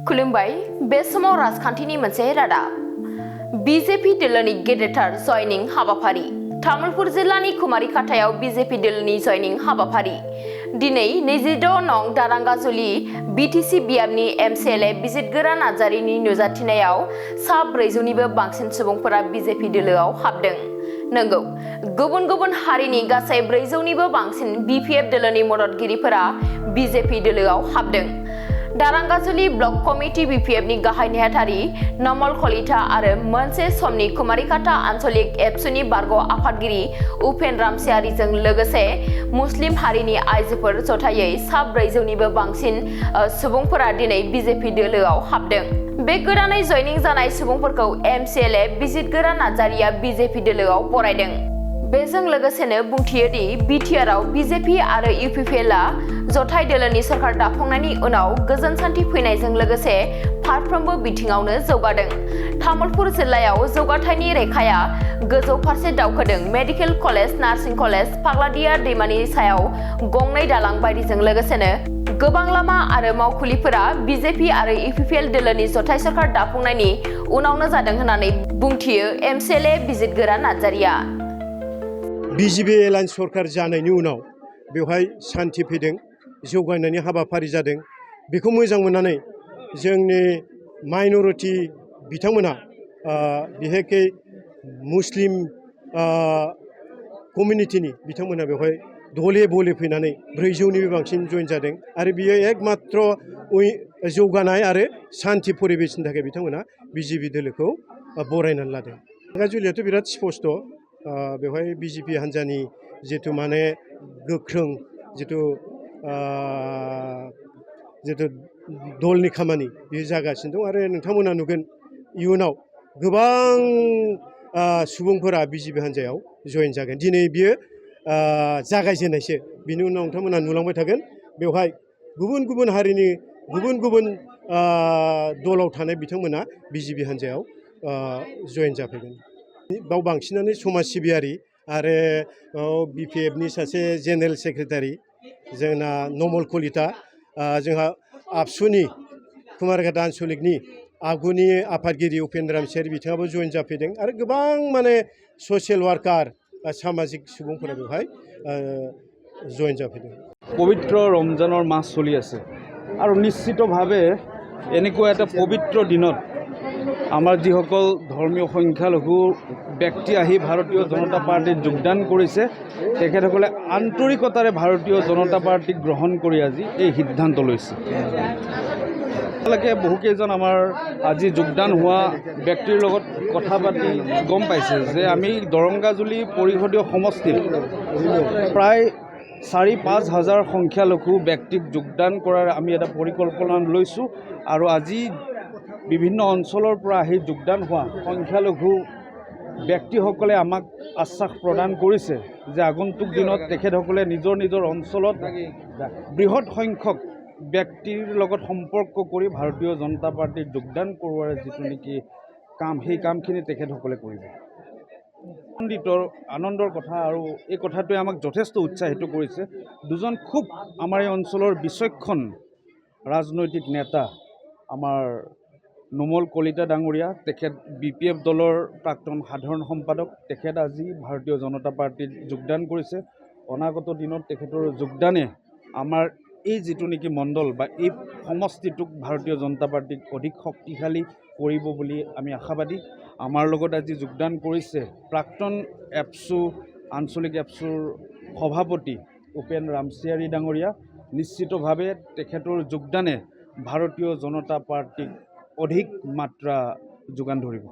खुलुमबाय बे समाव राजखान्थिनि मोनसे रादाब बीजेपी दोलोनि गेदेरथार जयनिं हाबाफारि तामुलपुर जिल्लानि कुमारिकाटायाव बीजेपी दोलोनि जयनिं हाबाफारि दिनै 26 नं दारांगाजुलि बीटीसी बियाबनि एमसीएलए बिजितगोरा नार्जारिनि नुजाथिनायाव सा 400निबो बांसिन सुबुंफोरा बीजेपी दोलोआव हाबदों। नंगौ गुबुन गुबुन हारिनि गासै 400निबो बांसिन बीपीएफ दोलोनि मददगिरिफोरा बीजेपी दोलोआव हाबदों। दारांगाजुलि ब्लक कमिटि बीपीएफनि गाहाय नेहाथारि नमल कलिता आरो मोनसे समनि कुमारिकाटा आन्चलिक एबसुनि बारग' आफादगिरि उपेन रामसियारिजों लोगोसे मुस्लिम हारिनि आइजोफोर जथायै सा 400निबो बांसिन सुबुंफोरा दिनै बीजेपी दोलोआव हाबदों। बे गोदानै जयनिं जानाय सुबुंफोरखौ एमसीएलए बिजितगोरा नार्जारिया बीजेपी दोलोआव बरायदों। बेजों लोगोसेनो बुंथियो दि बिटिआरआव बीजेपी आरो यूपीपीएलआ जथाय दोलोनि सरकार दाफुंनायनि उनाव गोजोन सान्थि फैनायजों लोगोसे फारफ्रोमबो बिथिङावनो जौगादों। तामुलपुर जिल्लायाव जौगाथायनि रेखाया गोजौ फारसे दावखोदों। मेडिकेल कलेज, नार्सिं कलेज, फाग्लादिया दैमानि सायाव गंनै दालां बायदिजों लोगोसेनो गोबां लामा आरो मावखुलिफोरा बीजेपी आरो यूपीपीएल दोलोनि जथाय सरकार दाफुंनायनि उनावनो जादों होननानै बुंथियो एमसीएलए बिजितगोरा नार्जारिया। बीजेपी एलायन्स सरकार जानायनि उनाव बेवहाय सान्थि फैदों, जौगानायनि हाबाफारि जादों। बेखौ मोजां मोननानै जोंनि माइनरिटि बिथांमोना बिहेखे मुस्लिम कमिउनिटिनि बिथांमोना बेवहाय दले बले फैनानै 400निबो बांसिन जइन जादों आरो बियो एकमात्र जौगानाय आरो सान्थि परिबेसनि थाखाय बिथांमोना बीजेपी दोलोखौ बरायनानै लादों। दारांगाजुलियाथ' बिराद स्पस्ट बेवहाय बीजेपी हान्जानि जिथु माने गोख्रों जिथु दलनि खामानि बेयो जागासिनो दं आरो नोंथांमोना नुगोन इयुनाव गोबां सुबुंफोरा बीजेपी हान्जायाव जइन जागोन। दिनै बियो जागायजेननायसो, बिनि उनाव नोंथांमोना नुलांबाय थागोन बेवहाय गुबुन गुबुन हारिनि गुबुन गुबुन दलाव थानाय बिथांमोना बीजेपी हान्जायाव जइन जाफैगोन। बाव बांसिनानो समाज सिबियारि आरो बीपीएफनि सासे जेनेरेल सेक्रेटारि जोंना नमल कलिता, जोंहा आबसुनि कुमारिकाटा आन्चलिकनि आगुनि आफादगिरि उपेन रामसियारि बिथाङाबो जइन जाफैदों आरो गोबां माने ससियेल वार्कार सामाजिक सुबुंफोरा बेवहाय जइन जाफैदों। पवित्र रमजाনৰ মাহ চলি আছে আৰু নিশ্চিতভাৱে এনেকুৱা এটা পবিত্ৰ দিনত আমাৰ যিসকল ধৰ্মীয় সংখ্যালঘু ব্যক্তি আহি ভাৰতীয় জনতা পাৰ্টিত যোগদান কৰিছে তেখেতসকলে আন্তৰিকতাৰে ভাৰতীয় জনতা পাৰ্টিক গ্ৰহণ কৰি আজি এই সিদ্ধান্ত লৈছে। তেওঁলোকে বহুকেইজন আমাৰ আজি যোগদান হোৱা ব্যক্তিৰ লগত কথা পাতি গম পাইছে যে আমি দৰংগাজুলি পৰিষদীয় সমষ্টিত প্ৰায় 4-5 হাজাৰ সংখ্যালঘু ব্যক্তিক যোগদান কৰাৰ আমি এটা পৰিকল্পনা লৈছোঁ আৰু আজি বিভিন্ন অঞ্চলৰ পৰা আহি যোগদান হোৱা সংখ্যালঘু ব্যক্তিসকলে আমাক আশ্বাস প্ৰদান কৰিছে যে আগন্তুক দিনত তেখেতসকলে নিজৰ নিজৰ অঞ্চলত বৃহৎ সংখ্যক ব্যক্তিৰ লগত সম্পৰ্ক কৰি ভাৰতীয় জনতা পাৰ্টিত যোগদান কৰোৱাৰ যিটো নেকি কাম, সেই কামখিনি তেখেতসকলে কৰিব। আনন্দৰ কথা আৰু এই কথাটোৱে আমাক যথেষ্ট উৎসাহিত কৰিছে। দুজন খুব আমাৰ এই অঞ্চলৰ বিচক্ষণ ৰাজনৈতিক নেতা আমাৰ নোমল কলিতা ডাঙৰীয়া, তেখেত বিপিএফ দলৰ প্ৰাক্তন সাধাৰণ সম্পাদক, তেখেত আজি ভাৰতীয় জনতা পাৰ্টিত যোগদান কৰিছে। অনাগত দিনত তেখেতৰ যোগদানে আমাৰ এই যিটো নেকি মণ্ডল বা এই সমষ্টিটোক ভাৰতীয় জনতা পাৰ্টিক অধিক শক্তিশালী কৰিব বুলি আমি আশাবাদী। আমাৰ লগত আজি যোগদান কৰিছে প্ৰাক্তন এপছু আঞ্চলিক এপছুৰ সভাপতি উपेन रामसियारी ডাঙৰীয়া। নিশ্চিতভাৱে তেখেতৰ যোগদানে ভাৰতীয় জনতা পাৰ্টিক অধিক মাত্ৰা যোগান ধৰিব।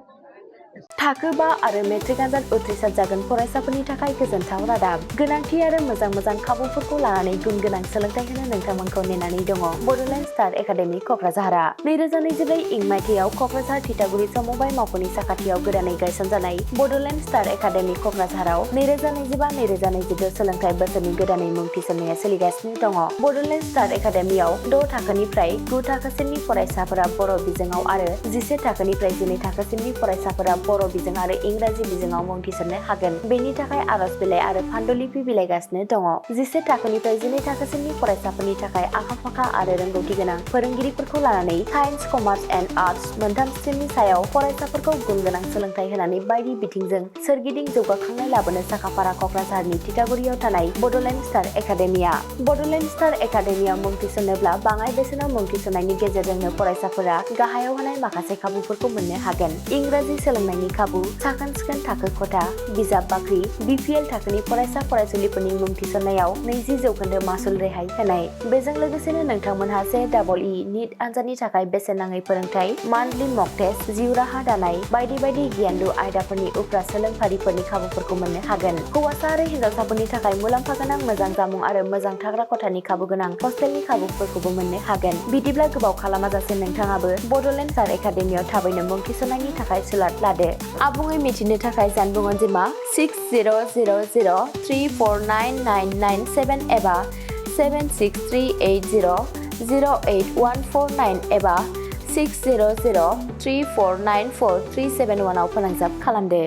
थाखो 5 आरो मेट्रिक आनजाद उथ्रिसार जागोन फरायसाफोरनि थाखाय गोजोनथाव रादाब। गोनांथि आरो मोजां खाबुफोरखौ लानानै गुन गोनां सोलोंथाइ होनो नोंथांमोनखौ नेनानै दङ बड'लेण्ड स्टार एकाडेमि क'क्राझारआ। 2024 इं मायथाइयाव क'क्राझार थिथागुरि समबाय मावख'नि साखाथियाव गोदानै गायसनजानाय बड'लेण्ड स्टार एकाडेमि क'क्राझाराव 2025-2026 सोलोंथाइ बोसोरनि गोदानै मुं थिसननाया सोलिगासिनो दङ। बड'लेण्ड स्टार एकाडेमियाव 6 थाखोनिफ्राय 9 थाखोसिमनि फरायसाफोरा बर' बिजोङाव आरो 11 थाखोनिफ्राय 12 थाखोसिमनि फरायसाफोरा बर' बिजों आरो इंराजि बिजोङाव मुं थिसननो हागोन। बेनि थाखाय आर'ज बिलाइ आरो फान्डुलिपि बिलाइगासिनो दङ। 11 थाखोनिफ्राय 12 थाखोसिमनि फरायसाफोरनि थाखाय आखा-फाखा आरो रोंगौथि गोनां फोरोंगिरिफोरखौ लानानै साइन्स, कमार्स एन्ड आर्टस मोनथाम स्ट्रिमनि सायाव फरायसाफोरखौ गुन गोनां सोलोंथाइ होनानै बायदि बिथिंजों सोरगिदिं जौगाखांनाय लाबोनो साखाफारा क'क्राझारनि तितागुरियाव थानाय Bodoland star academia. Bodoland star एकाडेमियाव मुं थिसननोब्ला बाङाय बेसेनाव मुं थिसननायनि गेजेरजोंनो फरायसाफोरा गाहायाव होनाय माखासे खाबुफोरखौ मोननो हागोन। इंराजि सोलोंनायनि खाबु, साखोन-सिखोन थाखो खथा, बिजाब बाख्रि, BPL थाखोनि फरायसा फरायसुलिफोरनि मुं थिसननायाव 20% मासुल रेहाय होनाय। बेजों लोगोसेनो नोंथांमोनहा JEE नीट आनजादनि थाखाय बेसेन नाङै फोरोंथाय, मान्थलि मक टेस्ट, जिउ राहा दानाय बायदि बायदि गियानलु आयदाफोरनि उफ्रा सोलोंफारिफोरनि खाबुफोरखौ मोननो हागोन। हौवासा आरो हिन्जावसाफोरनि थाखाय मुलाम्फा गोनां मोजां जामुं आरो मोजां थाग्रा खथानि खाबु गोनां हस्टेलनि खाबुफोरखौबो मोननो हागोन। बिदिब्ला गोबाव खालामाजासे नोंथाङाबो बड'लेण्ड स्टार एकाडेमियाव थाबैनो मुं थिसननायनि थाखाय सुलाद लादो। आबुङै मिथिनो थाखाय जानबुं अनजिमा 6000349997 एबा 7638008149 एबा 6003494371 आव फोनांजाब खालामदो।